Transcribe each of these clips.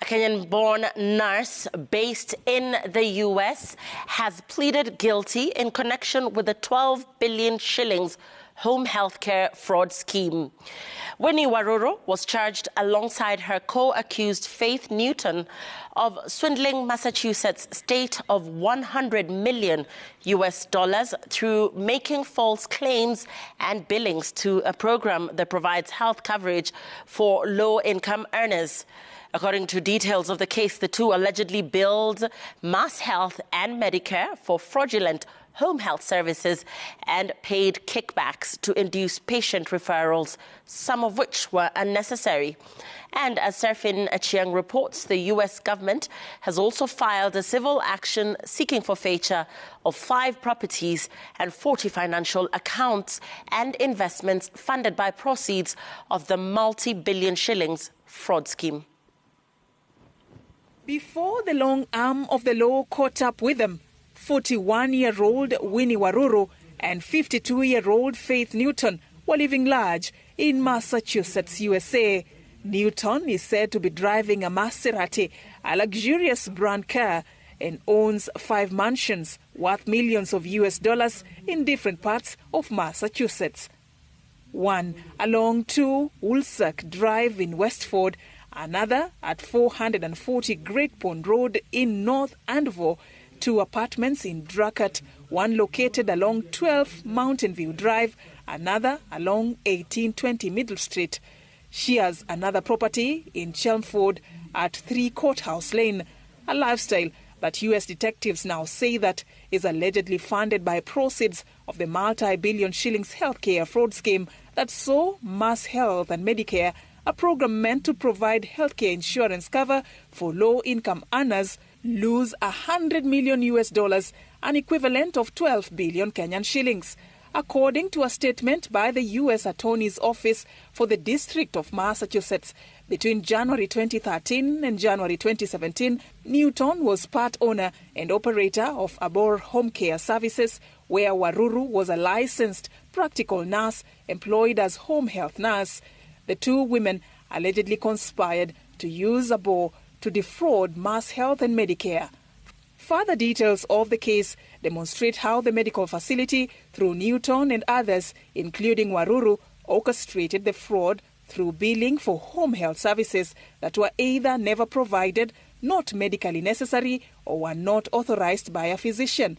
Kenyan-born nurse based in the US has pleaded guilty in connection with the 12 billion shillings home healthcare fraud scheme. Winnie Waruru was charged alongside her co-accused Faith Newton of swindling Massachusetts state of $100 million through making false claims and billings to a program that provides health coverage for low-income earners. According to details of the case, the two allegedly billed Mass Health and Medicare for fraudulent home health services and paid kickbacks to induce patient referrals, some of which were unnecessary. And as Serfin Achieng reports, the U.S. government has also filed a civil action seeking forfeiture of 5 properties and 40 financial accounts and investments funded by proceeds of the multi-billion shillings fraud scheme. Before the long arm of the law caught up with them, 41-year-old Winnie Waruru and 52-year-old Faith Newton were living large in Massachusetts, USA. Newton is said to be driving a Maserati, a luxurious brand car, and owns 5 mansions worth millions of US dollars in different parts of Massachusetts. One along 2 Woolsack Drive in Westford, another at 440 Great Pond Road in North Andover, 2 apartments in Dracut, one located along 12 Mountain View Drive, another along 1820 Middle Street. She has another property in Chelmsford at 3 Courthouse Lane, a lifestyle that U.S. detectives now say that is allegedly funded by proceeds of the multi-billion shillings healthcare fraud scheme that saw Mass Health and Medicare, a program meant to provide healthcare insurance cover for low-income earners, lose $100 million, an equivalent of 12 billion Kenyan shillings. According to a statement by the U.S. Attorney's Office for the District of Massachusetts, between January 2013 and January 2017, Newton was part owner and operator of Abor Home Care Services, where Waruru was a licensed practical nurse employed as home health nurse. The 2 women allegedly conspired to use Abor to defraud Mass Health and Medicare. Further details of the case demonstrate how the medical facility, through Newton and others, including Waruru, orchestrated the fraud through billing for home health services that were either never provided, not medically necessary, or were not authorized by a physician,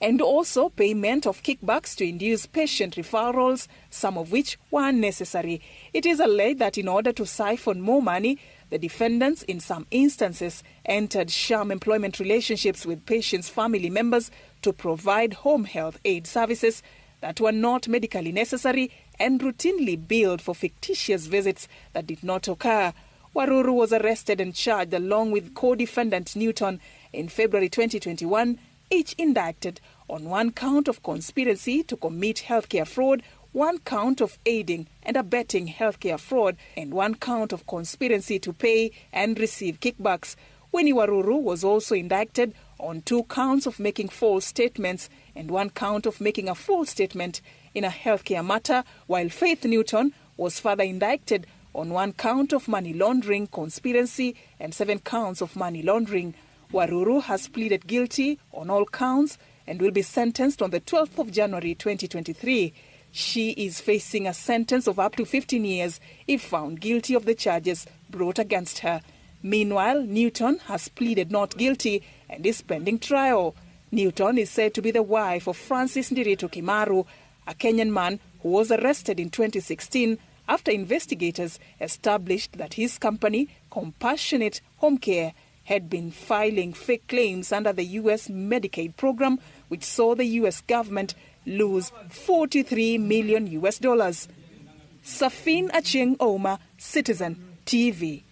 and also payment of kickbacks to induce patient referrals, some of which were unnecessary. It is alleged that in order to siphon more money, the defendants in some instances entered sham employment relationships with patients' family members to provide home health aid services that were not medically necessary and routinely billed for fictitious visits that did not occur. Waruru was arrested and charged along with co-defendant Newton in February 2021, each indicted on 1 count of conspiracy to commit healthcare fraud, 1 count of aiding and abetting healthcare fraud, and 1 count of conspiracy to pay and receive kickbacks. Winnie Waruru was also indicted on 2 counts of making false statements and 1 count of making a false statement in a healthcare matter, while Faith Newton was further indicted on 1 count of money laundering conspiracy and 7 counts of money laundering. Waruru has pleaded guilty on all counts and will be sentenced on the 12th of January 2023. She is facing a sentence of up to 15 years if found guilty of the charges brought against her. Meanwhile, Newton has pleaded not guilty and is pending trial. Newton is said to be the wife of Francis Ndiritu Kimaru, a Kenyan man who was arrested in 2016 after investigators established that his company, Compassionate Home Care, had been filing fake claims under the U.S. Medicaid program, which saw the U.S. government lose $43 million. Serfin Achieng Oma, Citizen TV.